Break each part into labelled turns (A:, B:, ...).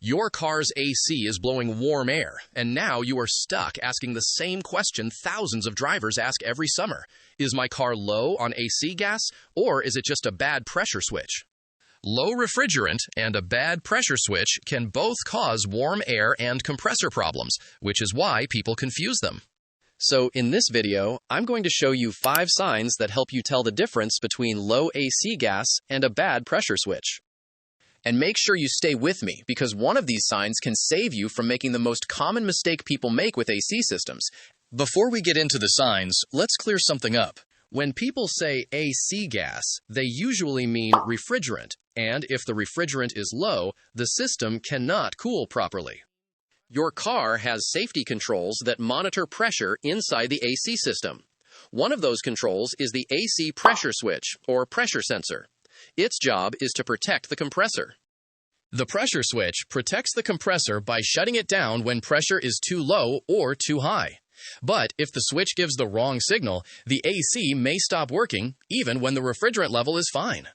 A: Your car's AC is blowing warm air, and now you are stuck asking the same question thousands of drivers ask every summer. Is my car low on AC gas, or is it just a bad pressure switch? Low refrigerant and a bad pressure switch can both cause warm air and compressor problems, which is why people confuse them. So in this video, I'm going to show you 5 signs that help you tell the difference between low AC gas and a bad pressure switch. And make sure you stay with me, because one of these signs can save you from making the most common mistake people make with AC systems. Before we get into the signs, let's clear something up. When people say AC gas, they usually mean refrigerant, and if the refrigerant is low, the system cannot cool properly. Your car has safety controls that monitor pressure inside the AC system. One of those controls is the AC pressure switch, or pressure sensor. Its job is to protect the compressor. The pressure switch protects the compressor by shutting it down when pressure is too low or too high. But if the switch gives the wrong signal, the AC may stop working even when the refrigerant level is fine.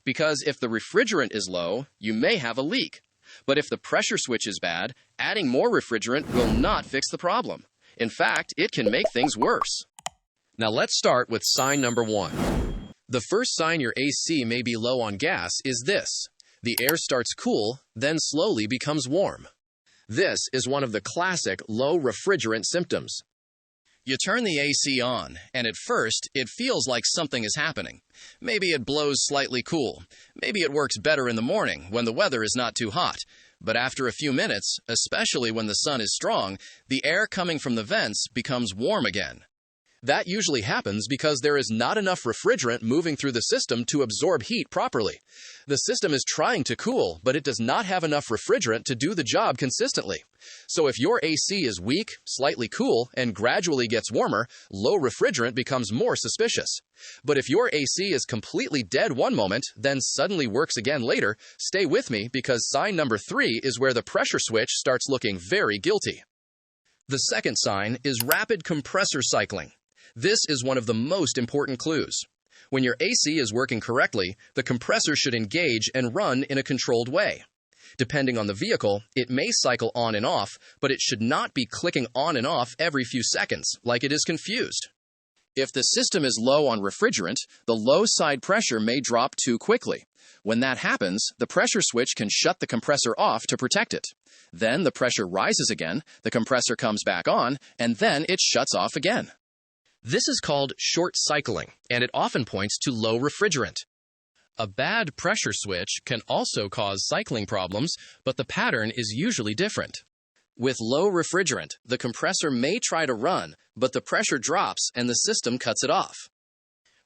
A: Because if the refrigerant is low, you may have a leak. But if the pressure switch is bad, adding more refrigerant will not fix the problem. In fact, it can make things worse. Now let's start with sign number 1. The first sign your AC may be low on gas is this. The air starts cool, then slowly becomes warm. This is one of the classic low refrigerant symptoms. You turn the AC on, and at first, it feels like something is happening. Maybe it blows slightly cool. Maybe it works better in the morning when the weather is not too hot. But after a few minutes, especially when the sun is strong, the air coming from the vents becomes warm again. That usually happens because there is not enough refrigerant moving through the system to absorb heat properly. The system is trying to cool, but it does not have enough refrigerant to do the job consistently. So if your AC is weak, slightly cool, and gradually gets warmer, low refrigerant becomes more suspicious. But if your AC is completely dead one moment, then suddenly works again later, stay with me, because sign number 3 is where the pressure switch starts looking very guilty. The second sign is rapid compressor cycling. This is one of the most important clues. When your AC is working correctly, the compressor should engage and run in a controlled way. Depending on the vehicle, it may cycle on and off, but it should not be clicking on and off every few seconds, like it is confused. If the system is low on refrigerant, the low side pressure may drop too quickly. When that happens, the pressure switch can shut the compressor off to protect it. Then the pressure rises again, the compressor comes back on, and then it shuts off again. This is called short cycling, and it often points to low refrigerant. A bad pressure switch can also cause cycling problems, but the pattern is usually different. With low refrigerant, the compressor may try to run, but the pressure drops and the system cuts it off.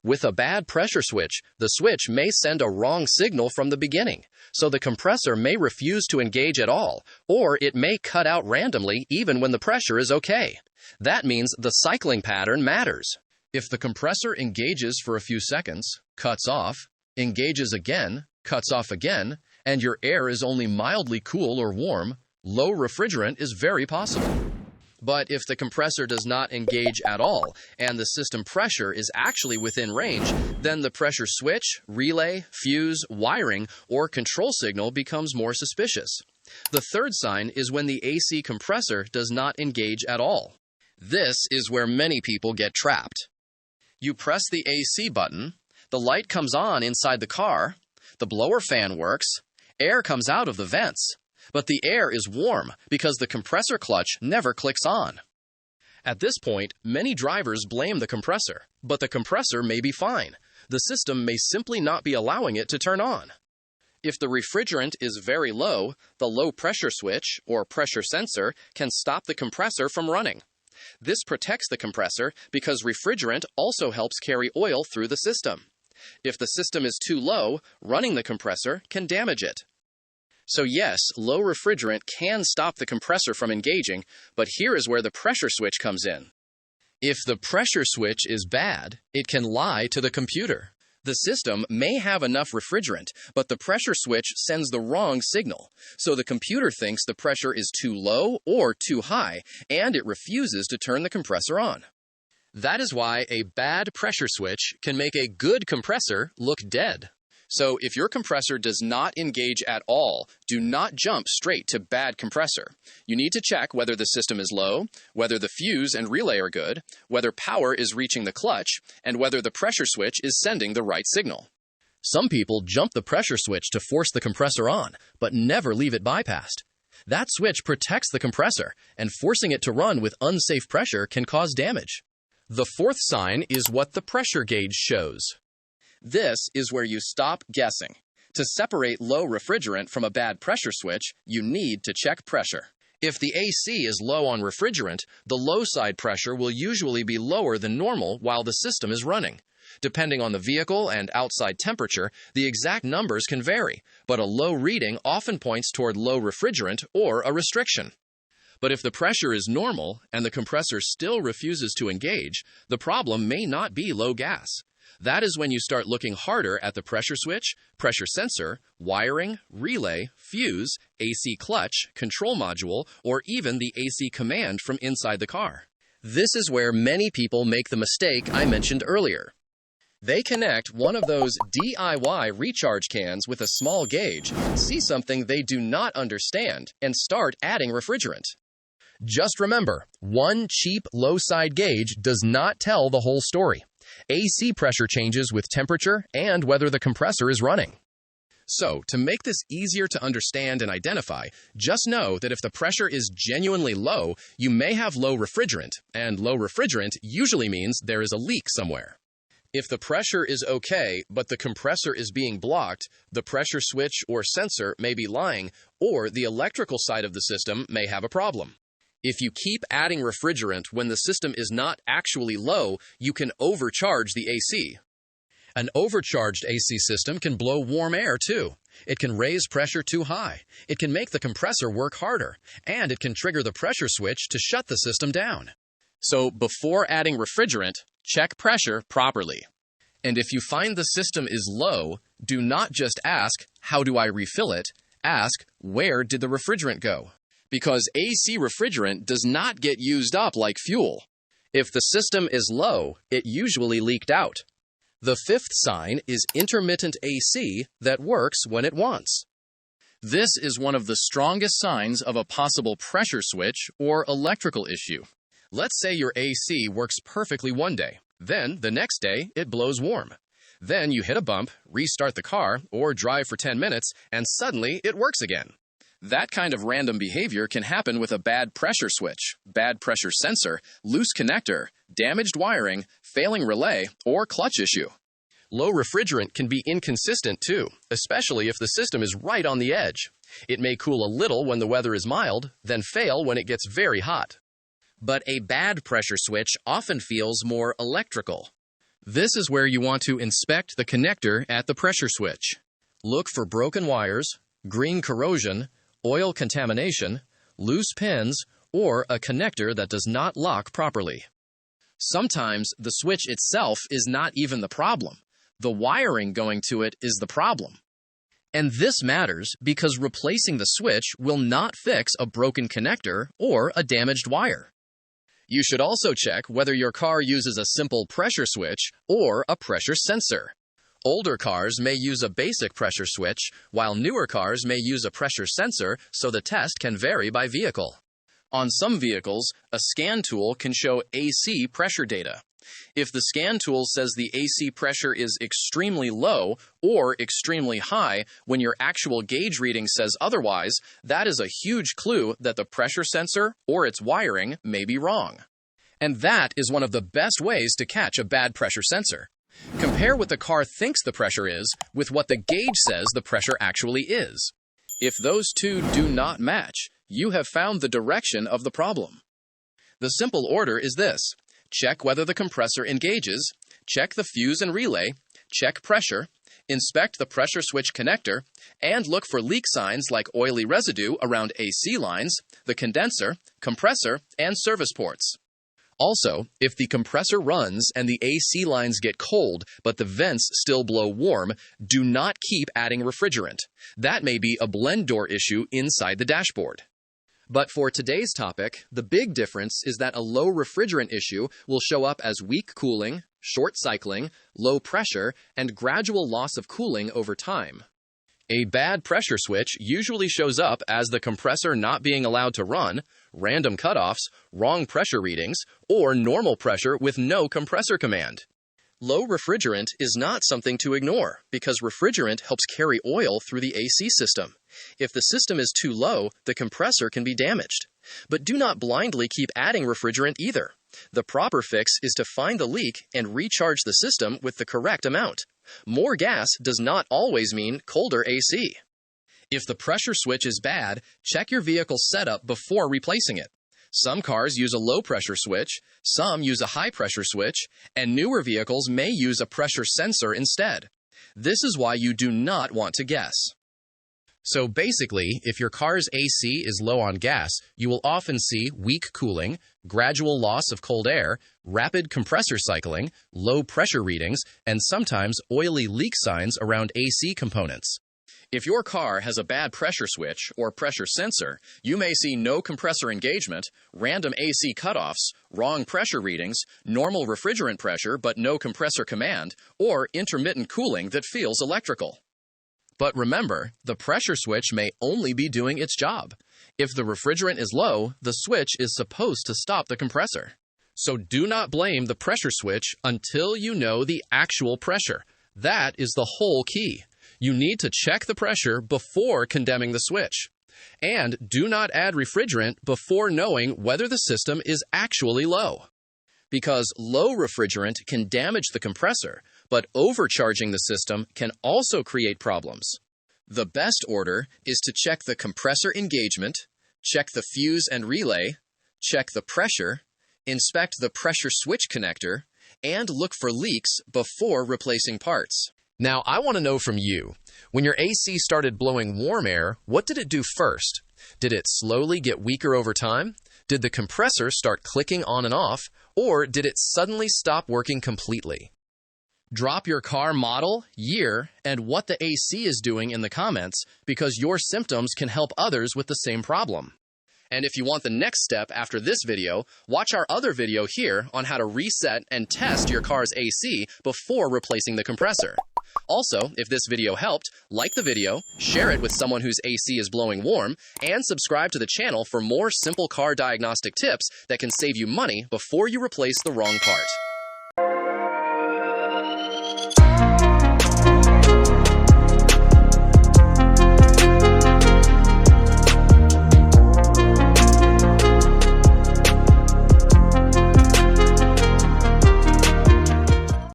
A: With a bad pressure switch, the switch may send a wrong signal from the beginning, so the compressor may refuse to engage at all, or it may cut out randomly even when the pressure is okay. That means the cycling pattern matters. If the compressor engages for a few seconds, cuts off, engages again, cuts off again, and your air is only mildly cool or warm, low refrigerant is very possible. But if the compressor does not engage at all, and the system pressure is actually within range, then the pressure switch, relay, fuse, wiring, or control signal becomes more suspicious. The third sign is when the AC compressor does not engage at all. This is where many people get trapped. You press the AC button, the light comes on inside the car, the blower fan works, air comes out of the vents, but the air is warm because the compressor clutch never clicks on. At this point, many drivers blame the compressor, but the compressor may be fine. The system may simply not be allowing it to turn on. If the refrigerant is very low, the low pressure switch, or pressure sensor, can stop the compressor from running. This protects the compressor because refrigerant also helps carry oil through the system. If the system is too low, running the compressor can damage it. So yes, low refrigerant can stop the compressor from engaging, but here is where the pressure switch comes in. If the pressure switch is bad, it can lie to the computer. The system may have enough refrigerant, but the pressure switch sends the wrong signal. So the computer thinks the pressure is too low or too high, and it refuses to turn the compressor on. That is why a bad pressure switch can make a good compressor look dead. So if your compressor does not engage at all, do not jump straight to bad compressor. You need to check whether the system is low, whether the fuse and relay are good, whether power is reaching the clutch, and whether the pressure switch is sending the right signal. Some people jump the pressure switch to force the compressor on, but never leave it bypassed. That switch protects the compressor, and forcing it to run with unsafe pressure can cause damage. The fourth sign is what the pressure gauge shows. This is where you stop guessing. To separate low refrigerant from a bad pressure switch, you need to check pressure. If the AC is low on refrigerant, the low side pressure will usually be lower than normal while the system is running. Depending on the vehicle and outside temperature, the exact numbers can vary, but a low reading often points toward low refrigerant or a restriction. But if the pressure is normal and the compressor still refuses to engage, the problem may not be low gas. That is when you start looking harder at the pressure switch, pressure sensor, wiring, relay, fuse, AC clutch, control module, or even the AC command from inside the car. This is where many people make the mistake I mentioned earlier. They connect one of those DIY recharge cans with a small gauge, see something they do not understand, and start adding refrigerant. Just remember, one cheap low-side gauge does not tell the whole story. AC pressure changes with temperature and whether the compressor is running. So, to make this easier to understand and identify, just know that if the pressure is genuinely low, you may have low refrigerant, and low refrigerant usually means there is a leak somewhere. If the pressure is okay, but the compressor is being blocked, the pressure switch or sensor may be lying, or the electrical side of the system may have a problem. If you keep adding refrigerant when the system is not actually low, you can overcharge the AC. An overcharged AC system can blow warm air too. It can raise pressure too high. It can make the compressor work harder, and it can trigger the pressure switch to shut the system down. So before adding refrigerant, check pressure properly. And if you find the system is low, do not just ask, "How do I refill it?" Ask, "Where did the refrigerant go?" Because AC refrigerant does not get used up like fuel. If the system is low, it usually leaked out. The fifth sign is intermittent AC that works when it wants. This is one of the strongest signs of a possible pressure switch or electrical issue. Let's say your AC works perfectly one day. Then, the next day, it blows warm. Then you hit a bump, restart the car, or drive for 10 minutes, and suddenly it works again. That kind of random behavior can happen with a bad pressure switch, bad pressure sensor, loose connector, damaged wiring, failing relay, or clutch issue. Low refrigerant can be inconsistent too, especially if the system is right on the edge. It may cool a little when the weather is mild, then fail when it gets very hot. But a bad pressure switch often feels more electrical. This is where you want to inspect the connector at the pressure switch. Look for broken wires, green corrosion, oil contamination, loose pins, or a connector that does not lock properly. Sometimes the switch itself is not even the problem. The wiring going to it is the problem. And this matters because replacing the switch will not fix a broken connector or a damaged wire. You should also check whether your car uses a simple pressure switch or a pressure sensor. Older cars may use a basic pressure switch, while newer cars may use a pressure sensor, so the test can vary by vehicle. On some vehicles, a scan tool can show AC pressure data. If the scan tool says the AC pressure is extremely low or extremely high when your actual gauge reading says otherwise, that is a huge clue that the pressure sensor or its wiring may be wrong. And that is one of the best ways to catch a bad pressure sensor. Compare what the car thinks the pressure is with what the gauge says the pressure actually is. If those two do not match, you have found the direction of the problem. The simple order is this: check whether the compressor engages, check the fuse and relay, check pressure, inspect the pressure switch connector, and look for leak signs like oily residue around AC lines, the condenser, compressor, and service ports. Also, if the compressor runs and the AC lines get cold, but the vents still blow warm, do not keep adding refrigerant. That may be a blend door issue inside the dashboard. But for today's topic, the big difference is that a low refrigerant issue will show up as weak cooling, short cycling, low pressure, and gradual loss of cooling over time. A bad pressure switch usually shows up as the compressor not being allowed to run, random cutoffs, wrong pressure readings, or normal pressure with no compressor command. Low refrigerant is not something to ignore because refrigerant helps carry oil through the AC system. If the system is too low, the compressor can be damaged. But do not blindly keep adding refrigerant either. The proper fix is to find the leak and recharge the system with the correct amount. More gas does not always mean colder AC. If the pressure switch is bad, check your vehicle's setup before replacing it. Some cars use a low-pressure switch, some use a high-pressure switch, and newer vehicles may use a pressure sensor instead. This is why you do not want to guess. So basically, if your car's AC is low on gas, you will often see weak cooling, gradual loss of cold air, rapid compressor cycling, low pressure readings, and sometimes oily leak signs around AC components. If your car has a bad pressure switch or pressure sensor, you may see no compressor engagement, random AC cutoffs, wrong pressure readings, normal refrigerant pressure but no compressor command, or intermittent cooling that feels electrical. But remember, the pressure switch may only be doing its job. If the refrigerant is low, the switch is supposed to stop the compressor. So do not blame the pressure switch until you know the actual pressure. That is the whole key. You need to check the pressure before condemning the switch. And do not add refrigerant before knowing whether the system is actually low. Because low refrigerant can damage the compressor, but overcharging the system can also create problems. The best order is to check the compressor engagement, check the fuse and relay, check the pressure, inspect the pressure switch connector, and look for leaks before replacing parts. Now, I want to know from you, when your AC started blowing warm air, what did it do first? Did it slowly get weaker over time? Did the compressor start clicking on and off? Or did it suddenly stop working completely? Drop your car model, year, and what the AC is doing in the comments because your symptoms can help others with the same problem. And if you want the next step after this video, watch our other video here on how to reset and test your car's AC before replacing the compressor. Also, if this video helped, like the video, share it with someone whose AC is blowing warm, and subscribe to the channel for more simple car diagnostic tips that can save you money before you replace the wrong part.